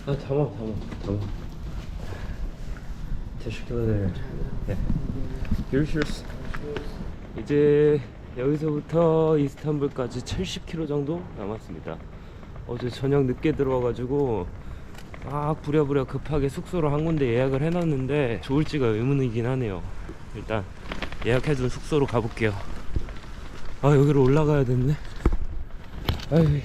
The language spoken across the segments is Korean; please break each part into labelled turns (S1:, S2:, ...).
S1: tamam. Teşekkür ederim. 네. Görüşürüz. 이제 여기서부터 이스탄불까지 70km 정도 남았습니다. 어제 저녁 늦게 들어와가지고 막 부랴부랴 급하게 숙소를 한 군데 예약을 해놨는데 좋을지가 의문이긴 하네요. 일단 예약해둔 숙소로 가볼게요. 아, 여기로 올라가야 됐네. 아이.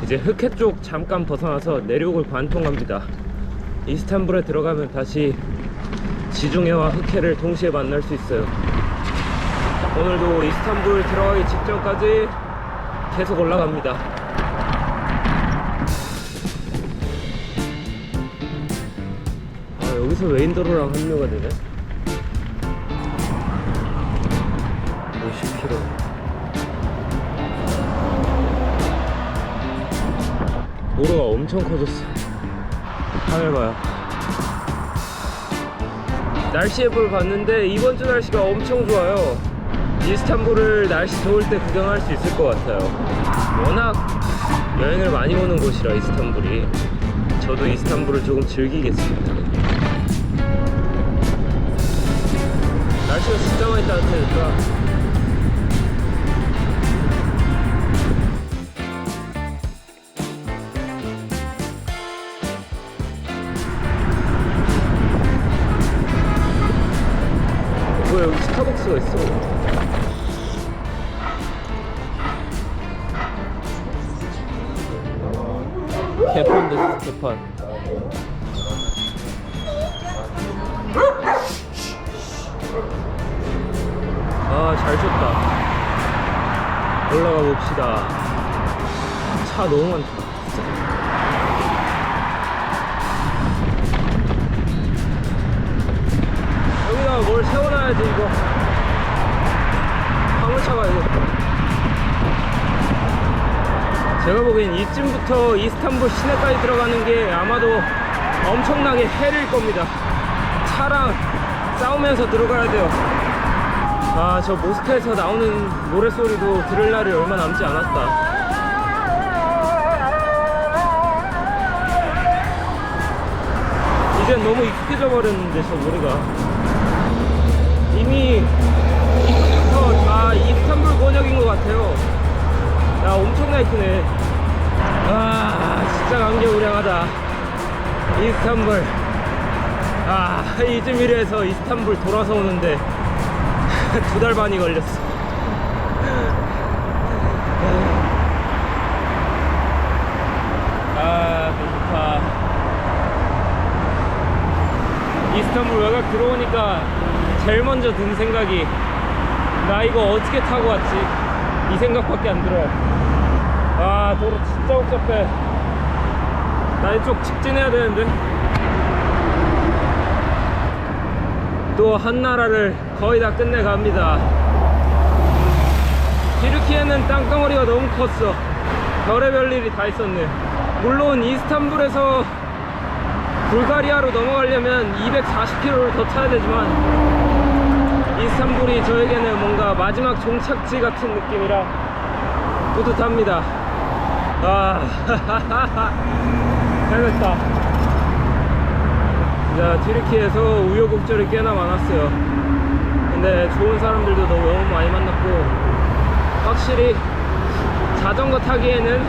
S1: 이제 흑해 쪽 잠깐 벗어나서 내륙을 관통합니다. 이스탄불에 들어가면 다시 지중해와 흑해를 동시에 만날 수 있어요. 오늘도 이스탄불 들어가기 직전까지 계속 올라갑니다. 아, 여기서 메인도로랑 합류가 되네. 50km. 도로가 엄청 커졌어. 하늘 봐요. 날씨 앱을 봤는데 이번 주 날씨가 엄청 좋아요. 이스탄불을 날씨 좋을 때 구경할 수 있을 것 같아요. 워낙 여행을 많이 오는 곳이라 이스탄불이. 저도 이스탄불을 조금 즐기겠습니다. 날씨가 진짜 많이 따뜻해졌다. 뭐야, 여기 스타벅스가 있어. 개판 됐어, 개판. 아, 잘 줬다. 올라가 봅시다. 차 너무 많다, 진짜. 여기다가 뭘 세워놔야지, 이거. 화물차가 이거. 제가 보기엔 이쯤부터 이스탄불 시내까지 들어가는 게 아마도 엄청나게 헬일 겁니다. 차랑 싸우면서 들어가야 돼요. 아, 저 모스크에서 나오는 노래소리도 들을 날이 얼마 남지 않았다. 이젠 너무 익숙해져 버렸는데, 저 노래가. 이미 다 이스탄불 번역인 것 같아요. 야, 엄청나게 크네. 아, 진짜 감개무량하다. 이스탄불. 아, 이즈미르에서 이스탄불 돌아서 오는데 2달 반이 걸렸어. 아, 배고파. 이스탄불 외곽 들어오니까 제일 먼저 든 생각이, 나 이거 어떻게 타고 왔지? 이 생각밖에 안 들어요. 아, 도로 진짜 복잡해. 나 이쪽 직진해야 되는데. 또 한 나라를 거의 다 끝내갑니다. 튀르키예는 땅덩어리가 너무 컸어. 별의별 일이 다 있었네. 물론 이스탄불에서 불가리아로 넘어가려면 240km를 더 타야 되지만, 이스탄불이 저에게는 뭔가 마지막 종착지 같은 느낌이라 뿌듯합니다. 아, 해냈다. 진짜 튀르키예에서 우여곡절이 꽤나 많았어요. 근데 좋은 사람들도 너무 많이 만났고, 확실히 자전거 타기에는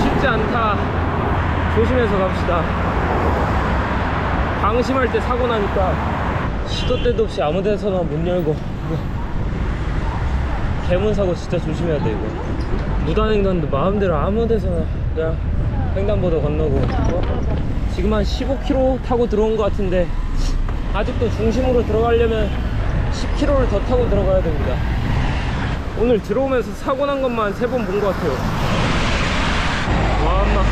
S1: 쉽지 않다. 조심해서 갑시다. 방심할 때 사고 나니까 시도 때도 없이 아무 데서나 문 열고. 개문 사고 진짜 조심해야 돼, 이거. 무단횡단도 마음대로 아무 데서나 그냥 횡단보도 건너고. 지금 한 15km 타고 들어온 것 같은데, 아직도 중심으로 들어가려면 10km를 더 타고 들어가야 됩니다. 오늘 들어오면서 사고 난 것만 3번 본 것 같아요. 와, 엄마.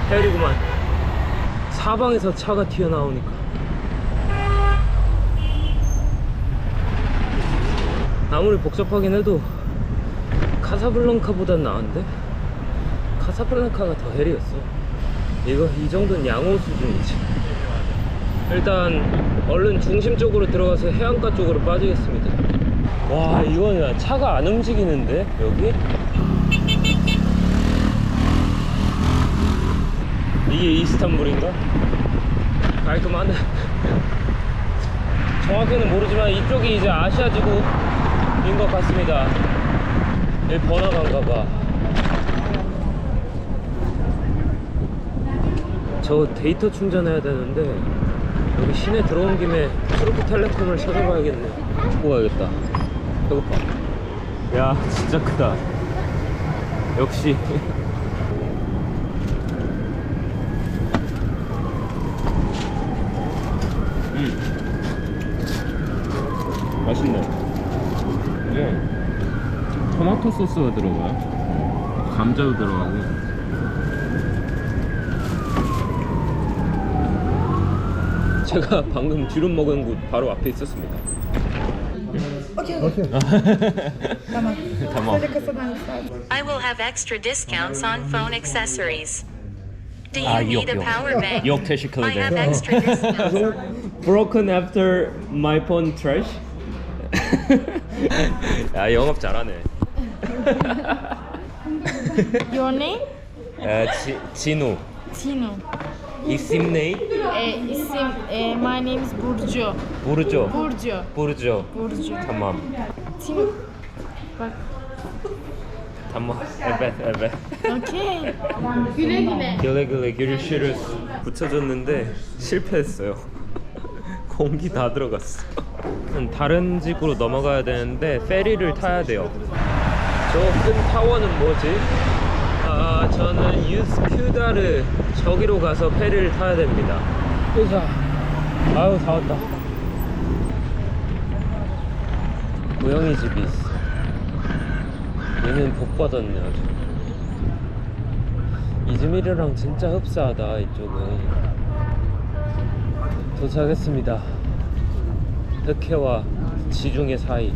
S1: 헬이구만. 사방에서 차가 튀어나오니까. 아무리 복잡하긴 해도 카사블랑카보단 나은데? 카사블랑카가 더 헬이었어. 이 정도는 양호 수준이지. 일단 얼른 중심 쪽으로 들어가서 해안가 쪽으로 빠지겠습니다. 와, 이거는 차가 안 움직이는데, 여기? 이게 이스탄불인가? 깔끔하네. 정확히는 모르지만 이쪽이 이제 아시아 지구인 것 같습니다. 여기 번화가인가봐. 저 데이터 충전해야 되는데 여기 시내 들어온 김에 트루프텔레콤을 찾아봐야겠네. 갖고 가야겠다. 배고파. 야 진짜 크다. 역시. 맛있네. 이게 토마토 소스가 들어가요. 감자도 들어가고. 제가 방금 뒤로 먹은 곳 바로 앞에 있었습니다. tamam.
S2: I will have extra discounts on phone accessories. Do you
S1: 아,
S2: need a power bank?
S1: yok
S2: I
S1: teşekkür
S2: have
S1: ederim.
S2: extra discounts.
S1: Broken after my phone trash. 야 영업 잘하네.
S3: Your name?
S1: 진우.
S3: Tino.
S1: 이심 네임?
S3: İsim, my name is Burcu.
S1: Burcu.
S3: Burcu.
S1: Burcu.
S3: Burcu.
S1: Tamam.
S3: Tino. Bak.
S1: Tamam. Evet.
S3: Okay. Güle güle.
S1: Güle görüşürüz. 붙여줬는데 실패했어요. 공기 다 들어갔어. 다른 지구로 넘어가야 되는데 페리를 타야 돼요. 저 큰 타워는 뭐지? 아, 저는 유스큐다르 저기로 가서 페리를 타야 됩니다. 으자. 아유 다 왔다. 고양이 집이 있어. 얘는 복 받았네 아주. 이즈미르랑 진짜 흡사하다 이쪽은. 도착했습니다. 흑해와 지중해 사이.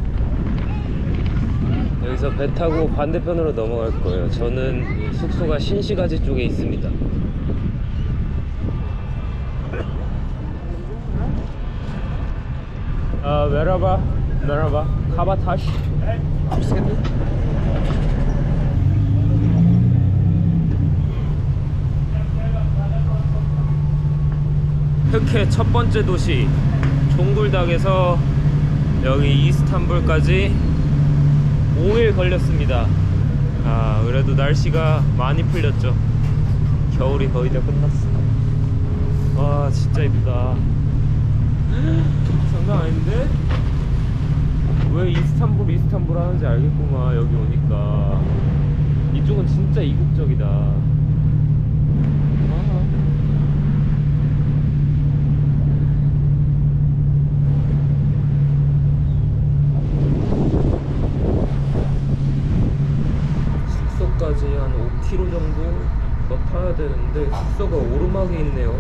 S1: 여기서 배 타고 반대편으로 넘어갈 거예요. 저는 숙소가 신시가지 쪽에 있습니다. 메라바 카바타시. 흑해 첫 번째 도시 종굴닥에서 여기 이스탄불까지 5일 걸렸습니다. 아, 그래도 날씨가 많이 풀렸죠. 겨울이 거의 다 끝났어. 와, 진짜 이쁘다. 장난 아닌데? 왜 이스탄불 하는지 알겠구만. 여기 오니까 이쪽은 진짜 이국적이다. 숙소까지 한 5km 정도 더 타야 되는데 숙소가 오르막에 있네요.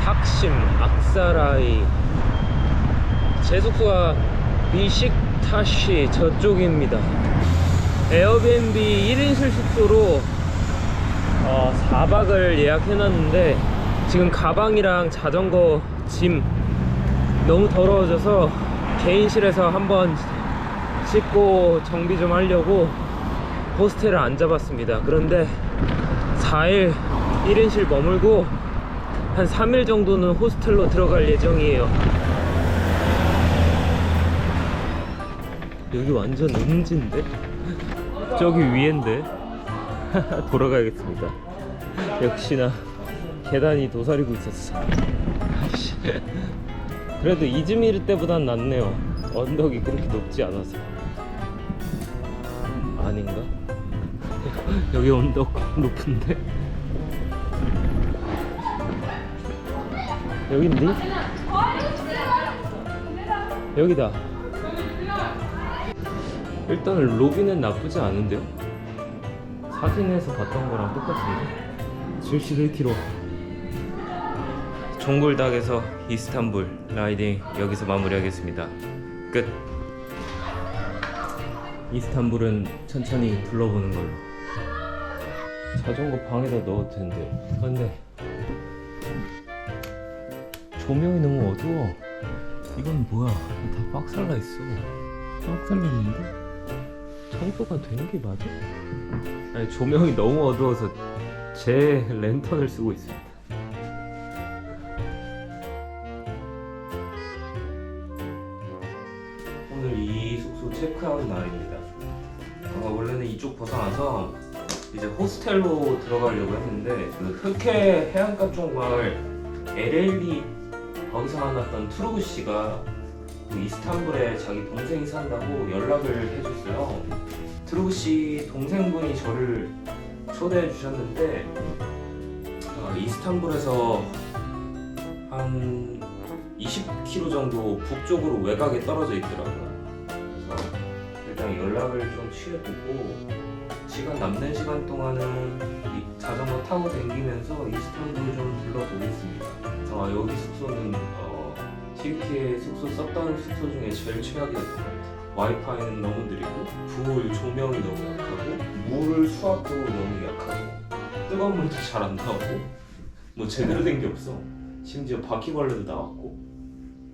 S1: 탁심, 악사라이. 제 숙소가 비식타시 저쪽입니다. 에어비앤비 1인실 숙소로 4박을 예약해놨는데 지금 가방이랑 자전거, 짐 너무 더러워져서 개인실에서 한번 씻고 정비 좀 하려고 호스텔을 안 잡았습니다. 그런데 4일 1인실 머물고 한 3일 정도는 호스텔로 들어갈 예정이에요. 여기 완전 음지인데? 저기 위엔데? 돌아가야겠습니다. 역시나 계단이 도사리고 있었어. 그래도 이즈미르 때보단 낫네요. 언덕이 그렇게 높지 않아서. 아닌가? 여기 언덕 높은데? 여긴데? 여기다. 일단 로비는 나쁘지 않은데요? 사진에서 봤던 거랑 똑같은데? 71km. 종골닥에서 이스탄불 라이딩 여기서 마무리하겠습니다. 끝. 이스탄불은 천천히 둘러보는 걸로. 자전거 방에다 넣어도 된대요. 근데 조명이 너무 어두워. 이건 뭐야? 다 빡살나 있어. 빡살났는데? 청소가 된 게 맞아? 아니, 조명이 너무 어두워서 제 랜턴을 쓰고 있습니다. 오늘 이 숙소 체크아웃 날입니다. 원래는 이쪽 벗어나서 이제 호스텔로 들어가려고 했는데 그 흑해 해안가 쪽 마을 LLD 거기서 만났던 투르구 씨가 그 이스탄불에 자기 동생이 산다고 연락을 해줬어요. 투르구 씨 동생분이 저를 초대해 주셨는데 이스탄불에서 한 20km 정도 북쪽으로 외곽에 떨어져 있더라고요. 그래서 일단 연락을 좀 취해보고 남는 시간 동안은 이 자전거 타고 다니면서 이스탄불을 좀 둘러보겠습니다. 여기 숙소는 튀르키예 숙소 썼던 숙소 중에 제일 최악이었던 것 같아요. 와이파이는 너무 느리고 불 조명이 너무 약하고 물 수압도 너무 약하고 뜨거운 물도 잘 안 나오고 뭐 제대로 된 게 없어. 심지어 바퀴벌레도 나왔고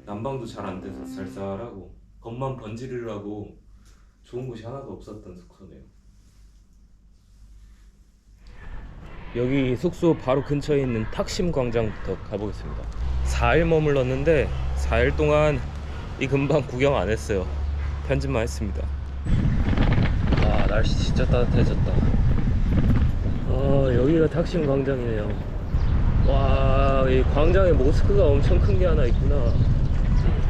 S1: 난방도 잘 안 돼서 쌀쌀하고 겉만 번지르르하고 좋은 곳이 하나도 없었던 숙소네요. 여기 숙소 바로 근처에 있는 탁심 광장부터 가보겠습니다. 4일 머물렀는데 4일 동안 이 근방 구경 안 했어요. 편집만 했습니다. 와, 날씨 진짜 따뜻해졌다. 여기가 탁심 광장이네요. 와, 이 광장에 모스크가 엄청 큰 게 하나 있구나.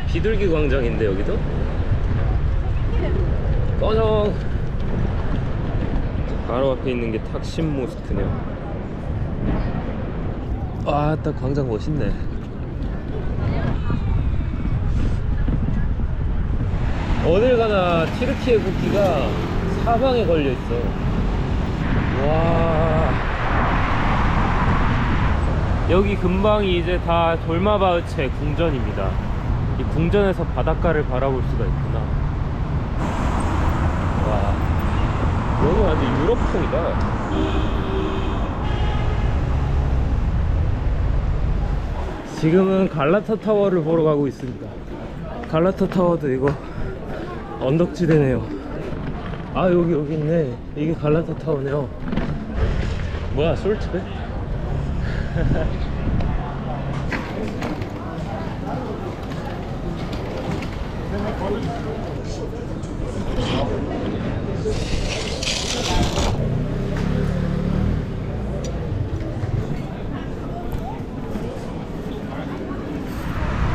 S1: 비둘기 광장인데 여기도? 꺼녕! 바로 앞에 있는 게 탁심 모스크네요. 아, 딱 광장 멋있네. 어딜 가나 튀르키예 국기가 사방에 걸려 있어. 와, 여기 근방이 이제 다 돌마바흐체 궁전입니다. 이 궁전에서 바닷가를 바라볼 수가 있구나. 와, 여기 완전 유럽풍이다. 지금은 갈라타 타워를 보러 가고 있습니다. 갈라타 타워도 이거 언덕지대네요. 아, 여기 있네. 이게 갈라타 타워네요. 뭐야, 솔트배?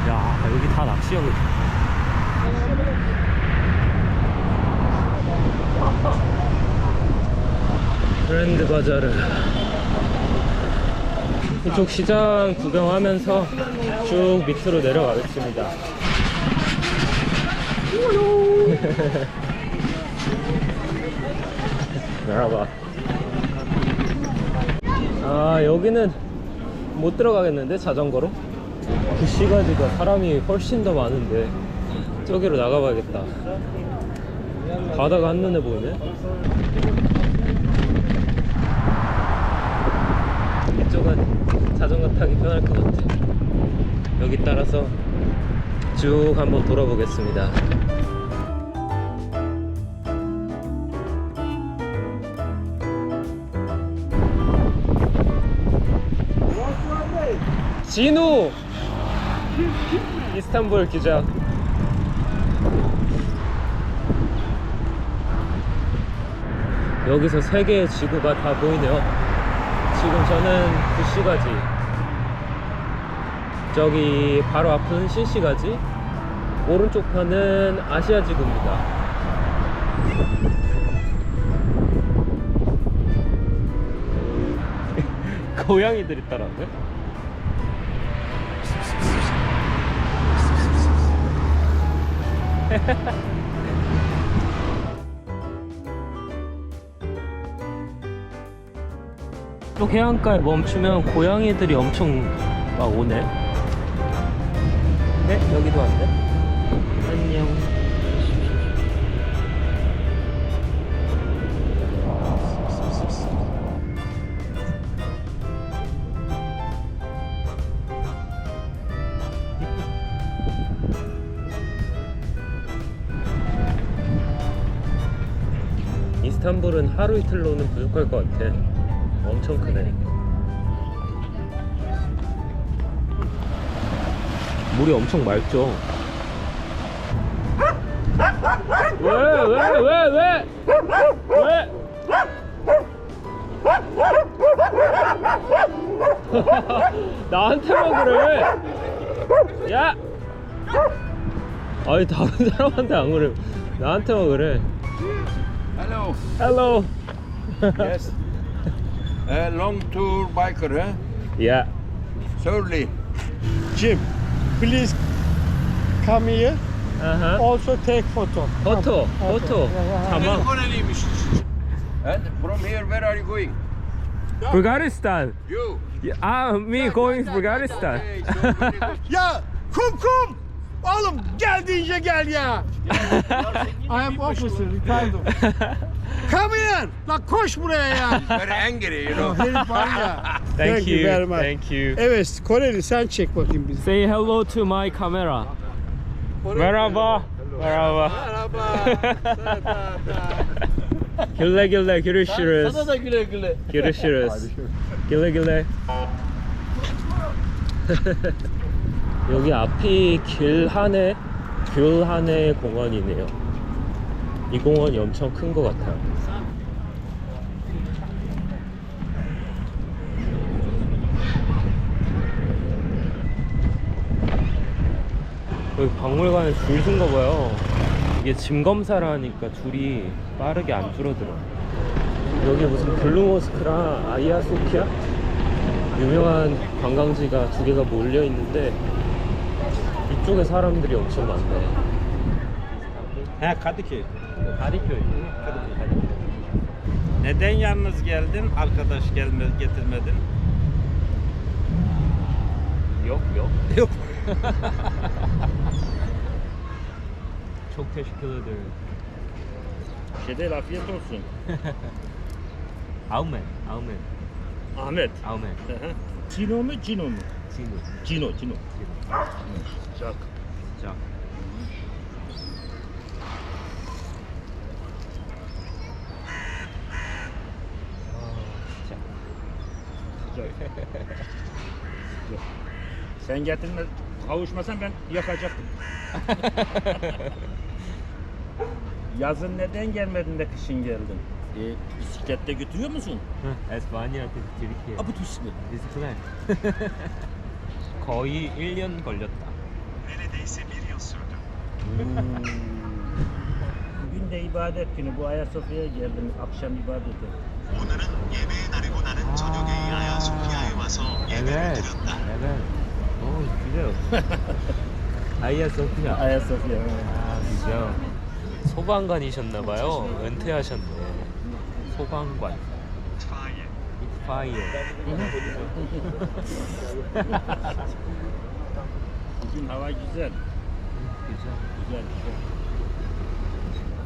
S1: 야, 여기 다 낚시역이다. 브랜드 바자르. 이쪽 시장 구경하면서 쭉 밑으로 내려가겠습니다. merhaba. 아, 여기는 못 들어가겠는데, 자전거로? 구시가지가 사람이 훨씬 더 많은데 저기로 나가봐야겠다. 바다가 한눈에 보이네. 이쪽은 자전거 타기 편할 것 같아. 여기 따라서 쭉 한번 돌아보겠습니다. 진우! 이스탄불 기자. 여기서 세 개의 지구가 다 보이네요. 지금 저는 구시가지, 저기 바로 앞은 신시가지, 오른쪽 편은 아시아 지구입니다. 고양이들이 따라오네. 또 해안가에 멈추면 고양이들이 엄청 막 오네. 네? 여기도 왔네. 안녕. 이스탄불은 하루 이틀로는 부족할 것 같아. 엄청 크네. 물이 엄청 맑죠. 왜? 나한테만 그래. 야! 아니 다른 사람한테 안 그래. 나한테만 그래.
S4: Hello.
S1: Hello.
S4: Yes. Long tour biker, huh?
S1: Yeah.
S4: Surely.
S5: Jim, please come here.
S1: Uh-huh.
S5: Also take photo.
S1: Photo. tamam.
S4: And from here, where are you going?
S1: Bulgaristan.
S4: You.
S1: Me going Bulgaristan.
S4: Okay, so very good.
S5: Ya kum. Oğlum gel deyince gel ya. I am officer, retired. Come here. La koş buraya ya.
S4: Very angry, you know.
S5: Herif var ya.
S1: Thank you.
S5: very much.
S1: Thank you.
S5: Evet Koreli sen çek bakayım bizi.
S1: Say hello to my camera. Merhaba. Merhaba. Güle güle görüşürüz.
S5: Sana da güle güle.
S1: görüşürüz. güle güle. 여기 앞이 귤하네 공원이네요. 이 공원이 엄청 큰 것 같아요. 여기 박물관에 줄 쓴 거 봐요. 이게 짐 검사를 하니까 줄이 빠르게 안 줄어들어. 여기 무슨 블루모스크랑 아이아소피아? 유명한 관광지가 두 개가 몰려 있는데 이쪽에 사람들이 엄청 많네.
S6: Kadıköy.
S1: Kadıköy.
S6: Neden yalnız geldin? Arkadaş getirmedin.
S1: Yok.
S6: Yok.
S1: Çok teşekkür ederim.
S6: Şey değil, afiyet olsun.
S1: Ahmet.
S6: Ahmet. Cino mu? Cino mu? Cino. Jack. Sen getirme, kavuşmasan ben yakacaktım. Yazın neden gelmedin de kışın geldin? Bisiklette götürüyor musun?
S1: 에스파니아 Türkiye.
S6: Bu bisiklet.
S1: 비스클릿. 거의 1년 걸렸다.
S7: Neredeyse bir yıl sürdü.
S6: Bugün de ibadet günü. Bu Ayasofya'ya geldim akşam ibadete.
S7: 오늘은 예배의 날이고 나는 저녁에 이 아야소피아에 와서 예배를 드렸다.
S1: 오, 그래요. 아이아소피아.
S6: Ayasofya.
S1: 아, 진짜. 소방관이셨나봐요. 은퇴하셨네. 소방관.
S7: İtfaiye.
S6: Bugün hava güzel. Güzel.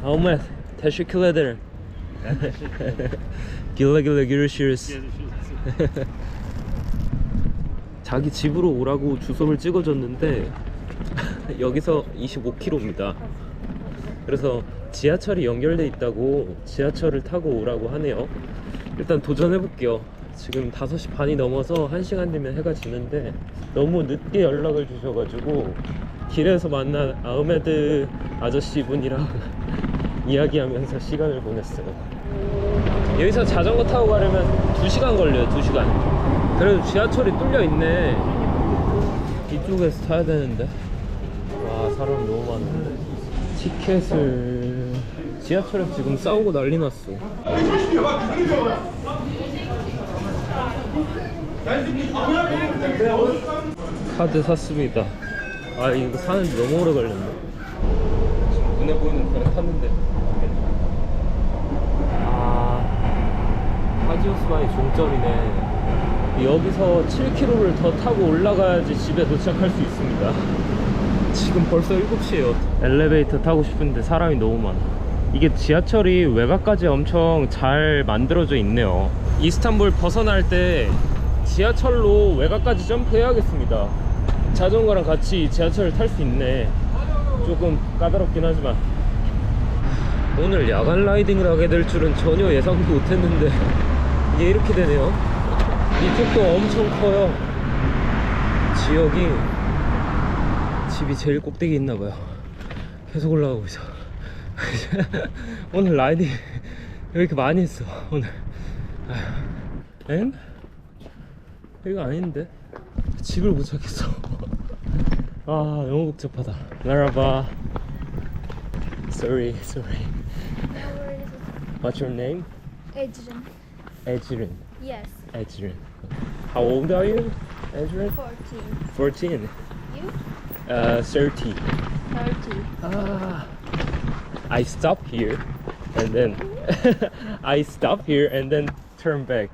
S1: Ahmet, teşekkür ederim. güle görüşürüz. 자기 집으로 오라고 주소를 찍어줬는데 여기서 25km입니다. 그래서 지하철이 연결돼 있다고 지하철을 타고 오라고 하네요. 일단 도전해볼게요. 지금 5시 반이 넘어서 1시간 뒤면 해가 지는데 너무 늦게 연락을 주셔가지고 길에서 만난 아흐메드 아저씨 분이랑 이야기하면서 시간을 보냈어요. 여기서 자전거 타고 가려면 2시간 걸려요. 2시간. 그래도 지하철이 뚫려 있네. 이쪽에서 타야 되는데. 와, 사람 너무 많네. 티켓을 지하철에서 지금 싸우고 난리 났어. 카드 샀습니다. 아, 이거 사는데 너무 오래 걸렸네. 지금 눈에 보이는 그냥 탔는데. 하지오스바이 종점이네. 여기서 7km를 더 타고 올라가야지 집에 도착할 수 있습니다. 지금 벌써 7시에요. 엘리베이터 타고 싶은데 사람이 너무 많아. 이게 지하철이 외곽까지 엄청 잘 만들어져 있네요. 이스탄불 벗어날 때 지하철로 외곽까지 점프해야겠습니다. 자전거랑 같이 지하철을 탈 수 있네. 조금 까다롭긴 하지만 오늘 야간 라이딩을 하게 될 줄은 전혀 예상도 못했는데 이게 이렇게 되네요. 이쪽도 엄청 커요. 지역이 집이 제일 꼭대기 있나봐요. 계속 올라가고 있어. 오늘 라이딩 왜 이렇게 많이 했어 오늘. 엥? 이거 아닌데 집을 못 찾겠어. 아 너무 복잡하다. 나라봐. Sorry. What's your name?
S8: Adrian.
S1: Adrian.
S8: Yes.
S1: Adrian. How old are you, Adrian?
S8: 14.
S1: 14.
S8: You?
S1: 30.
S8: 30.
S1: I stop here and then I stop here and then turn back.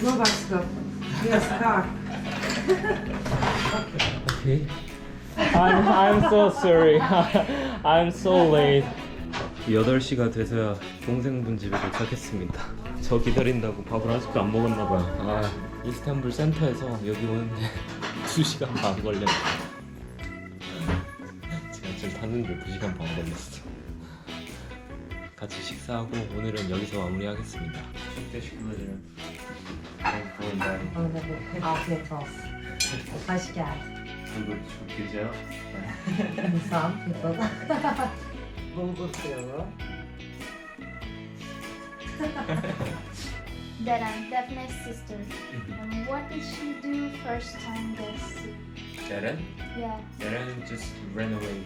S9: No bicycle. Yes, car.
S1: Okay. I'm so sorry. I'm so late. 8시가 돼서야 동생분 집에 도착했습니다. 저 기다린다고 밥을 아직도 안 먹었나봐요. 아, 이스탄불 센터에서 여기 오는데 2시간 반 걸렸어요. 제가 지금 봤는데 2시간 반 걸렸어. 같이 식사하고 오늘은 여기서 마무리하겠습니다. Çok teşekkür ederim.
S9: Afiyet olsun. Hoş geldin.
S1: Çok güzel.
S9: İnsan, pizza. Bulgur suyu.
S8: Deren, Daphne's sister. What did she do first time this?
S1: Deren?
S8: Yeah.
S1: Deren just ran away.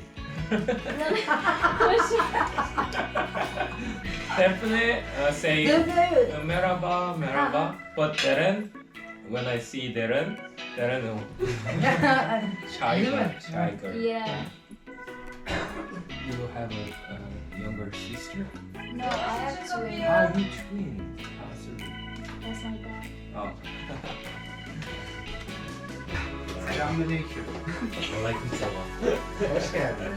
S1: Definitely say merhaba. But Deren, when I see Deren, shy girl.
S8: Yeah.
S1: You have a younger sister?
S8: No, I have twins.
S1: Ah, you twin. Ah, sorry.
S8: That's my dad.
S1: Oh.
S5: Selamünaleyküm.
S1: Aleykümselam.
S5: Hoş geldin.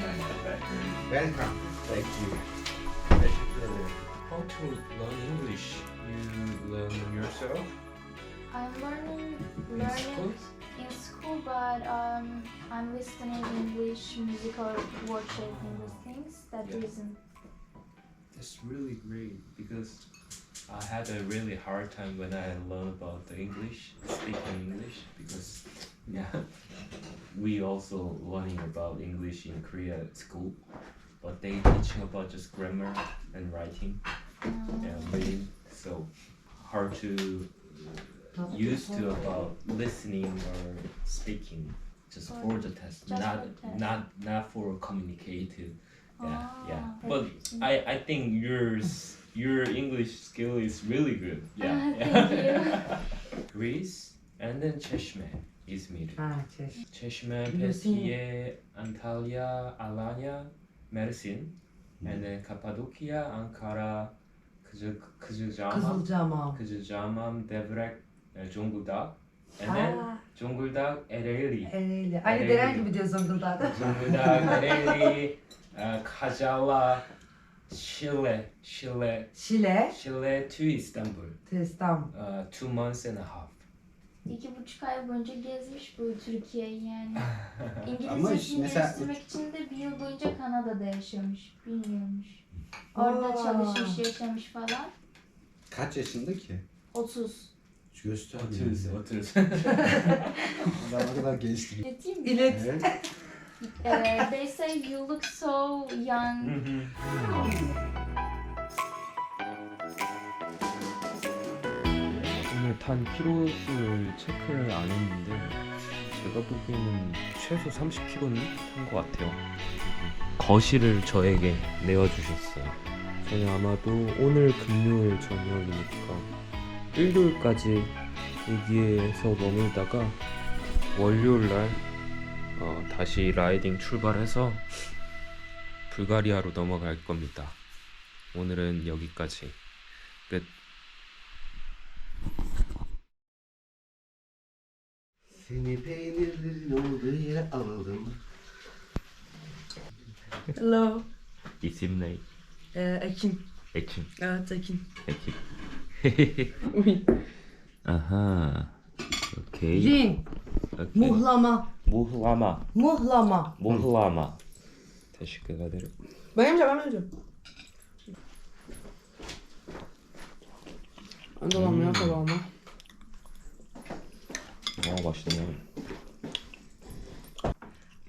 S5: Welcome.
S1: Thank you. How to learn English? You learn yourself?
S8: I'm learning
S1: school?
S8: in school, but I'm listening English music or watching English things. That
S1: Yeah.
S8: isn't.
S1: That's really great because I had a really hard time when I learned about the English, speaking English, because we also learning about English in Korea at school, but they teaching about just grammar and writing and reading, so hard to used to about listening or speaking just for the test,
S8: Just
S1: not
S8: for the test.
S1: not for communicative. Yeah, yeah.
S8: Ah,
S1: But I think your English skill is really good. Yeah.
S8: Thank you.
S1: Greece and then Çeşme, İzmir.
S9: Ha, çeşit.
S1: Çeşme,
S9: Biliyorsun ya.
S1: Fethiye, Antalya, Alanya, Mersin, and then Kapadokya, Ankara,
S9: Kızılcahamam.
S1: Kızılcahamam, Devrek, Zonguldak, and then
S9: Aa,
S1: Zonguldak, Ereğli.
S9: Ereğli. Aynı
S1: Ereğli.
S9: Deren gibi diyor Zonguldak'ta.
S1: Zonguldak, Ereğli, Kajala, Şile to Istanbul.
S9: İstanbul.
S1: 2 months and a half.
S8: 2,5 ay boyunca gezmiş bu Türkiye'yi yani.
S5: Ama
S8: İngilizcesini
S5: mesela-
S8: geliştirmek için de bir yıl boyunca Kanada'da yaşamış. Bilmiyormuş. Orada
S9: Aa.
S8: çalışmış, yaşamış falan.
S5: Kaç yaşında ki?
S8: 30.
S5: Göster.
S1: 30.
S5: Adam ne kadar genç değil.
S8: Yeteyim mi?
S9: İlet.
S5: Evet.
S8: They say you look so young.
S1: 오늘 탄 키로수를 체크를 안 했는데 제가 보기에는 최소 30km는 탄 것 같아요. 거실을 저에게 내어주셨어요. 저는 아마도 오늘 금요일 저녁이니까 일요일까지 여기에서 머물다가 월요일날 다시 라이딩 출발해서 불가리아로 넘어갈 겁니다. 오늘은 여기까지 끝.
S5: Seni peynirlerin olduğu yere alalım.
S9: Hello.
S1: 이sim ne?
S9: Ekin.
S1: Ekim.
S9: Evet Ekin.
S1: Ekim. Aha. Okay.
S9: Rin.
S1: Okay.
S9: Muhlama.
S1: Muhlama.
S9: Muhlama.
S1: Muhlama. Teşekkür ederim.
S9: Ben yemeyeceğim. Ben dolanmıyor sabahıma.
S1: başladı.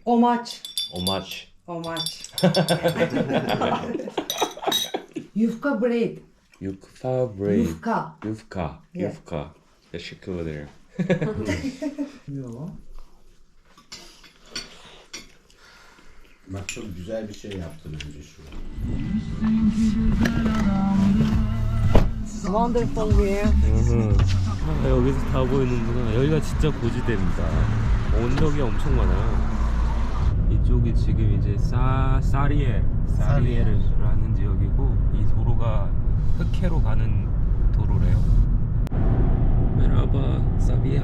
S9: Omaç.
S1: Omaç.
S9: Omaç. Yufka bread.
S1: Yufka bread.
S9: Yufka.
S1: Yufka.
S9: Yeah.
S1: Yufka. Teşekkür ederim.
S9: Yok.
S10: Bak çok güzel bir şey yaptın önce şu.
S9: Wonderful view.
S1: 여기서 다 보이는구나. 여기가 진짜 고지대입니다. 언덕이 엄청 많아요. 이쪽이 지금 이제 사리에르라는 지역이고 이 도로가 흑해로 가는 도로래요. 메라바 사비아.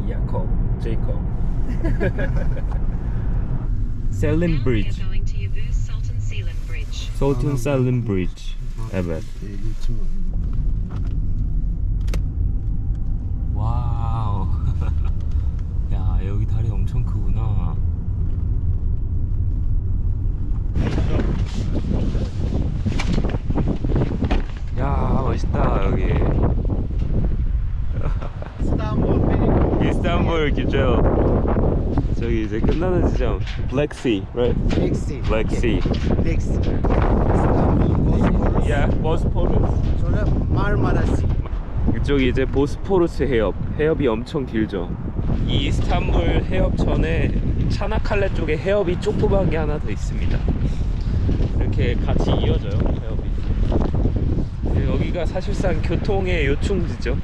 S1: 야콥, 제이콥. 셀린 브리지. Sultan Selim Bridge. Evet. 와우. 야, 여기 다리 엄청 크구나. 야, 멋있다, 여기. 이스탄불 기죠. 저기 이제 끝나는 지점. Black Sea, right? Black Sea. Yeah, 보스포루스.
S10: sonra Marmara Sea.
S1: 이쪽이 이제 보스포루스 해협. 해협이 엄청 길죠. 이 이스탄불 해협 전에 차나칼레 쪽에 해협이 조그만 게 하나 더 있습니다. 이렇게 같이 이어져요, 해협이. 여기가 사실상 교통의 요충지죠.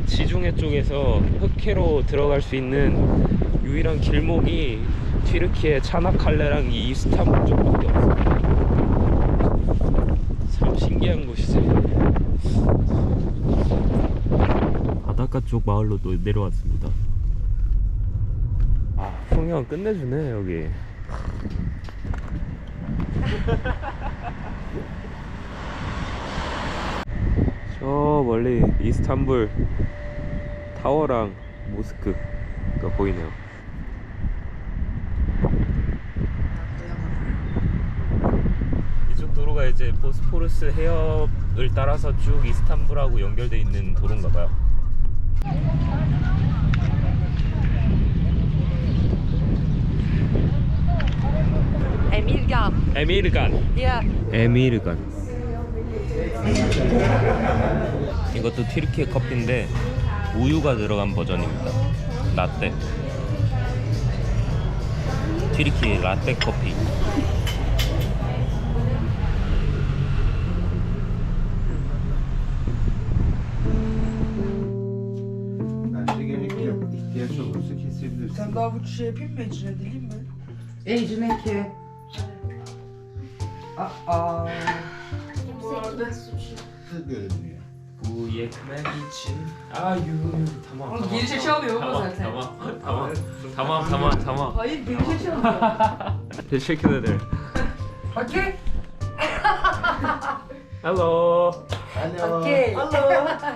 S1: 지중해 쪽에서 흑해로 들어갈 수 있는 유일한 길목이 튀르키예 차나칼레랑 이 이스탄불 쪽밖에 없습니다. 참 신기한 곳이지. 바닷가 쪽 마을로 또 내려왔습니다. 아, 풍경 끝내주네 여기. 저 멀리 이스탄불 타워랑 모스크가 보이네요. 이쪽 도로가 이제 보스포루스 해협을 따라서 쭉 이스탄불하고 연결돼 있는 도로인가봐요.
S9: Emirgan.
S1: 에미르간.
S9: Yeah.
S1: 에미르간. 이것도 튀르키예 커피인데 우유가 들어간 버전입니다. 라떼. 튀르키예 라떼 커피.
S10: Bence gerek yok. İhtiyaç olursa kesebilirsin.
S9: Sen daha bu şey yapayım mı? İçine dileyim mi? İçine ki. Aa.
S10: görünüyor.
S1: Bu yekmek için. Tamam.
S9: Oğlum geri şey çalmıyor baba zaten.
S1: Tamam.
S9: Hayır geri şey çalmıyor.
S1: Teşekkür ederim.
S9: Okey.
S1: Hello.
S10: Alo.
S9: Okey.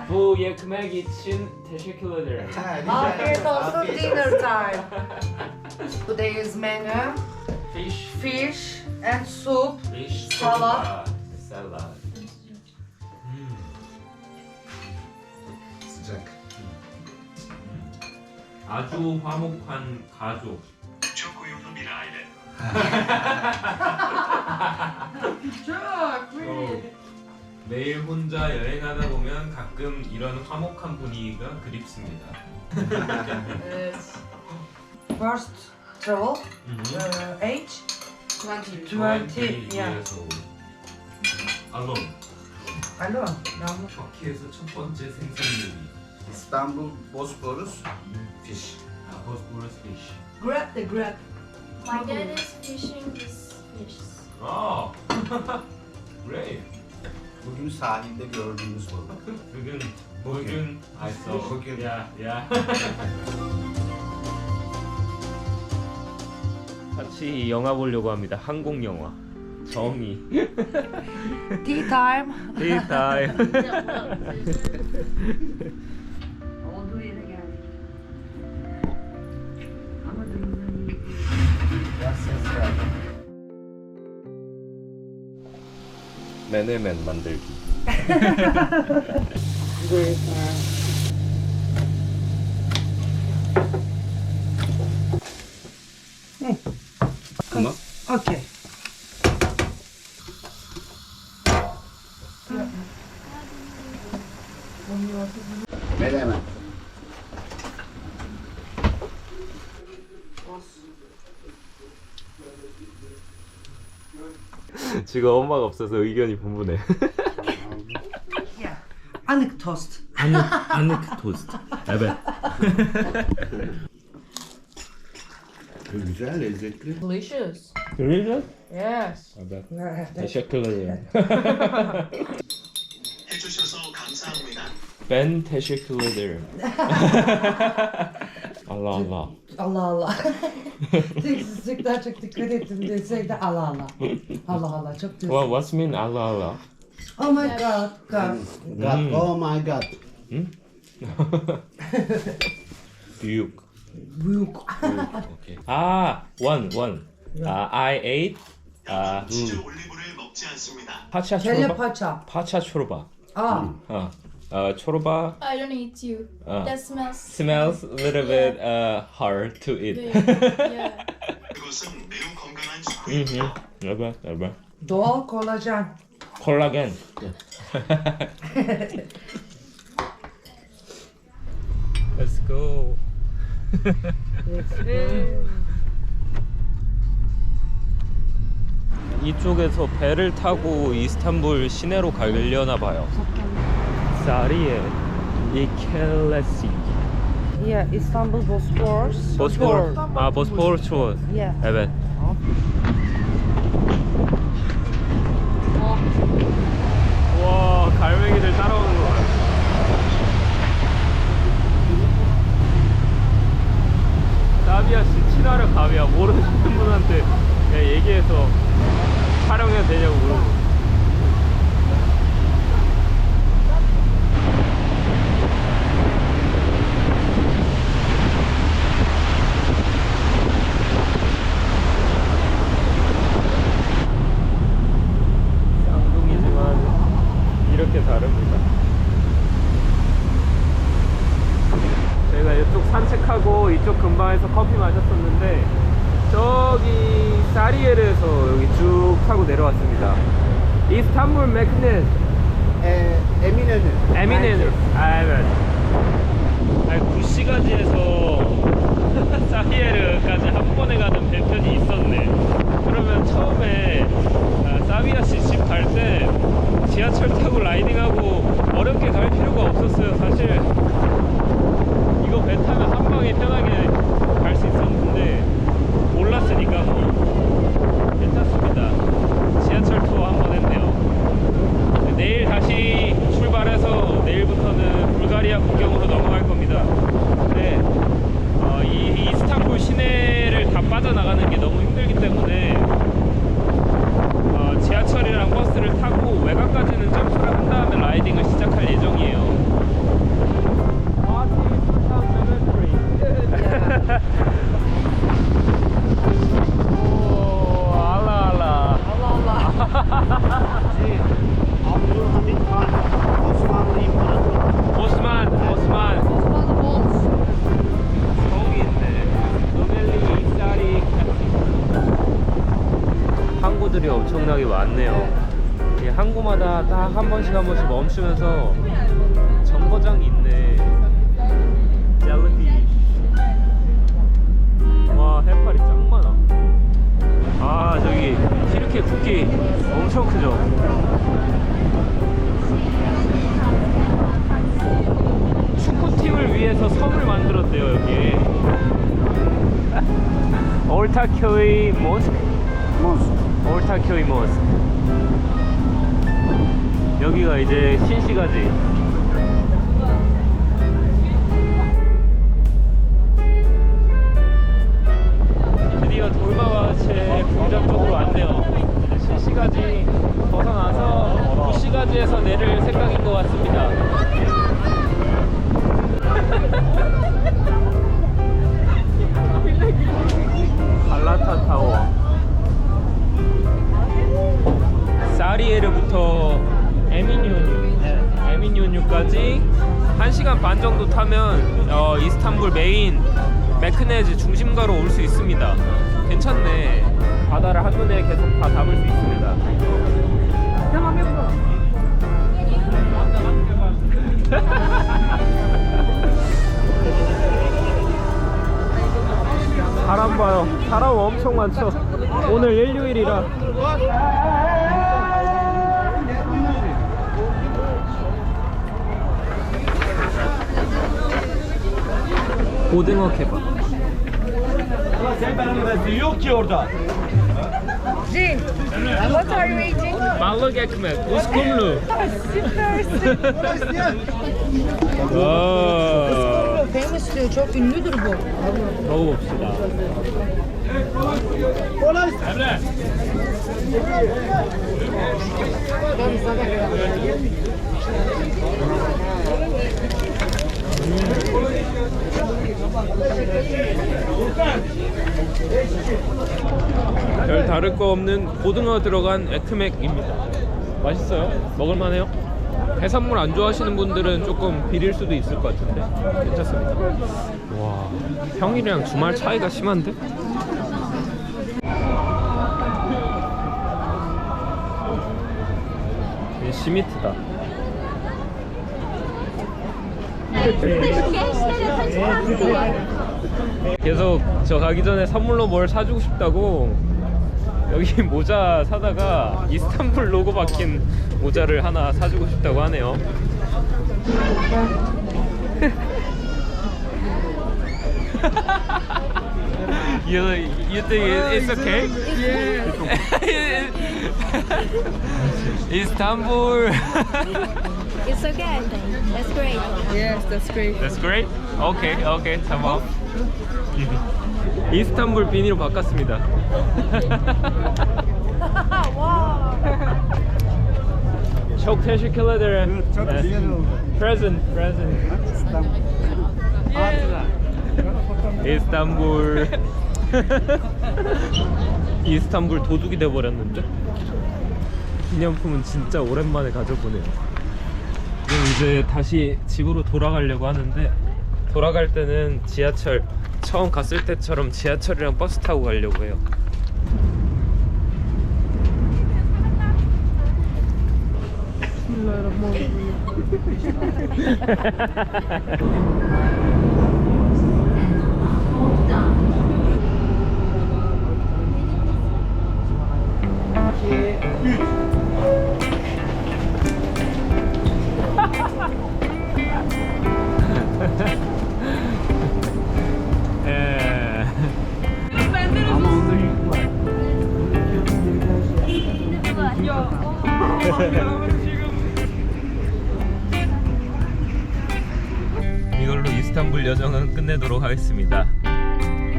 S1: Bu yekmek için teşekkür ederim.
S9: Afiyet olsun dinner time. Today's menu. Fish and soup. Salad.
S10: Sıcak.
S1: 아주 화목한 가족.
S7: çok uyumlu bir aile.
S9: Çok really.
S1: 매일 혼자 여행하다 보면 가끔 이런 화목한 분위기가 그립습니다.
S9: Yes. First travel age 20. Yeah.
S1: 알론.
S9: Alo. Yağmur.
S1: 터키에서 첫 번째 생선 요리.
S10: İstanbul Bosporus Fish.
S1: 보스포러스 피쉬.
S9: Grab the grab.
S8: My dad is fishing this fish.
S1: 아, great.
S10: Bugün sahilde gördüğümüz balık.
S1: bugün I saw.
S10: Bugün.
S1: Yeah. 같이 영화 보려고 합니다. 한국 영화. 정의.
S9: Tea time.
S1: Tea time. 메네멘 만들기. 그만?
S9: 오케이.
S10: Menemen.
S1: 지금 엄마가 없어서 의견이 분분해.
S9: Anık tost.
S1: 아늑 토스트. Evet.
S10: Güzel, lezzetli.
S3: Delicious.
S1: Delicious?
S3: Yes.
S1: Evet. Teşekkürler.
S7: 해주셔서 감사합니다.
S1: Ben teşekkür ederim. Allah Allah.
S9: Allah Allah. Teksizlikler çok dikkat ettim deseydi Allah Allah. Allah Allah çok diyorsun.
S1: What, what's mean Allah Allah?
S9: Oh my god. God.
S10: God, oh my god.
S1: Büyük.
S9: Büyük.
S1: Okay. One. I ate
S7: 치즈 올리브를 먹지 않습니다.
S1: 파차
S9: Kelle
S1: 초르바.
S9: paça.
S1: 파차 초르바.
S9: Aa.
S1: 초르바
S8: I don't eat you. That smells.
S1: smells a little bit hard to eat.
S8: Yeah.
S7: 그것은 매우 건강한 수프입니다.
S1: Evet.
S9: Doğal kolajen.
S1: 콜라겐. Let's go. 이쪽에서 배를 타고 이스탄불 시내로 가려나 봐요. 사리에 이켈레시.
S9: Yeah, Istanbul Bosphorus.
S1: 보스포르. 보스포르 투어.
S9: Yeah.
S1: Evet. 와, 갈매기들 따라오는 거 봐요. 사비아 씨 친하러 가비야 모르는 분한테 그냥 얘기해서 촬영해도 되냐고 물어보고. 쌍둥이지만 이렇게 다릅니다. 저희가 이쪽 산책하고 이쪽 근방에서 커피 마셨었는데 저기 사리에르에서 여기 쭉 타고 내려왔습니다. 이스탄불 맥넷 에미네르 구시가지에서 사리에르까지 한 번에 가는 배편이 있었네. 그러면 처음에 사비아씨 집 갈 때 지하철 타고 라이딩하고 어렵게 갈 필요가 없었어요. 사실 이거 배 타면 한 방에 편하게 갈 수 있었는데 몰랐으니까 뭐 괜찮습니다. 지하철 투어 한 번 했네요. 내일 다시 출발해서 내일부터는 불가리아 국경으로 넘어갈 겁니다. 근데 이 이스탄불 시내를 다 빠져나가는 게 너무 힘들기 때문에 지하철이랑 버스를 타고 외곽까지는 점프를 한 다음에 라이딩을 시작할 예정이에요. 오, 알라.
S10: Abdülhamid Han, Osmanlı İmparatorluğu.
S1: 오스만. 성이 있네. 노벨리 이사리 항구들이 엄청나게 많네요. 이 항구마다 딱 한 번씩 멈추면서 정거장이 있네. 젤리피쉬. 와, 해파리 짱 많아. 아, 저기 티르케 국기 엄청 크죠? 축구팀을 위해서 섬을 만들었대요, 여기. 올타큐이 모스크? 올타큐이 모스크. 여기가 이제 신시가지. 드디어 돌마와체 공장 쪽으로 왔네요. 이제 신시가지 벗어나서 구시가지에서 내릴 생각인 것 같습니다. 갈라타 타워. 다리에르부터 에미뉴까지 1시간 반 정도 타면 이스탄불 메인 메크네즈 중심가로 올 수 있습니다. 괜찮네. 바다를 한눈에 계속 다 담을 수 있습니다. 사람 봐요. 사람 엄청 많죠. 오늘 일요일이라. 고등어 케밥.
S6: Yok ki orada.
S3: What are you eating?
S1: Balık ekmek, uskumru. Oo,
S9: Famous diyor, çok ünlüdür bu.
S1: 먹어봅시다.
S6: Emre.
S1: 별 다를 거 없는 고등어 들어간 에크맥입니다. 맛있어요? 먹을만해요? 해산물 안 좋아하시는 분들은 조금 비릴 수도 있을 것 같은데 괜찮습니다. 와, 평일이랑 주말 차이가 심한데? 이게 시미트다. 계속 저 가기 전에 선물로 뭘 사주고 싶다고 여기 모자 사다가 이스탄불 로고 박힌 모자를 하나 사주고 싶다고 하네요. you think it's okay? Yeah. Istanbul.
S3: It's okay, I think. That's great. Yes, that's great.
S1: That's great. Okay, tamam. 이스탄불 비니로 바꿨습니다. Çok teşekkür ederim. Present. 이스탄불. 이스탄불 도둑이 돼버렸는데. 기념품은 진짜 오랜만에 가져보네요. 지금 이제 다시 집으로 돌아가려고 하는데 돌아갈 때는 지하철 처음 갔을 때처럼 지하철이랑 버스 타고 가려고 해요. 이걸로 이스탄불 여정은 끝내도록 하겠습니다.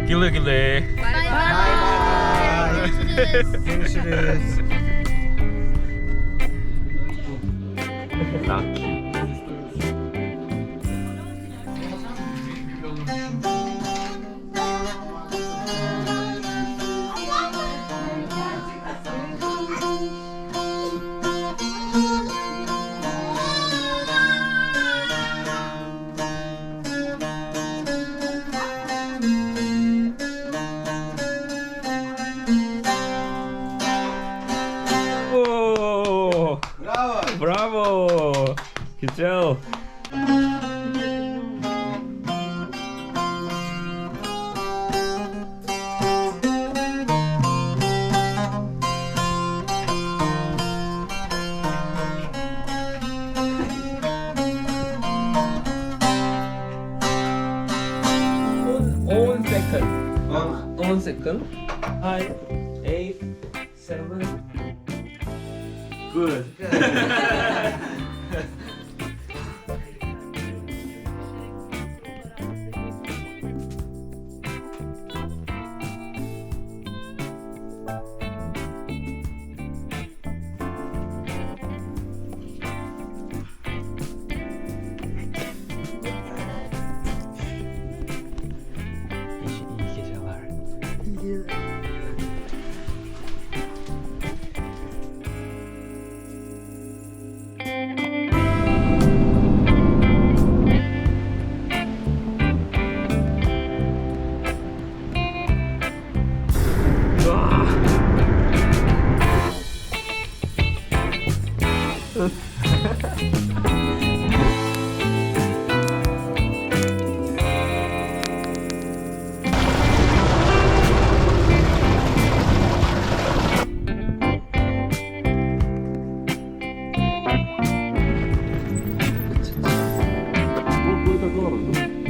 S1: 길레길레. 라키. Bravo! Good job! One second. 5, 8, 7. Good. 이게 잘.
S5: 뭐 거기다 넣어라.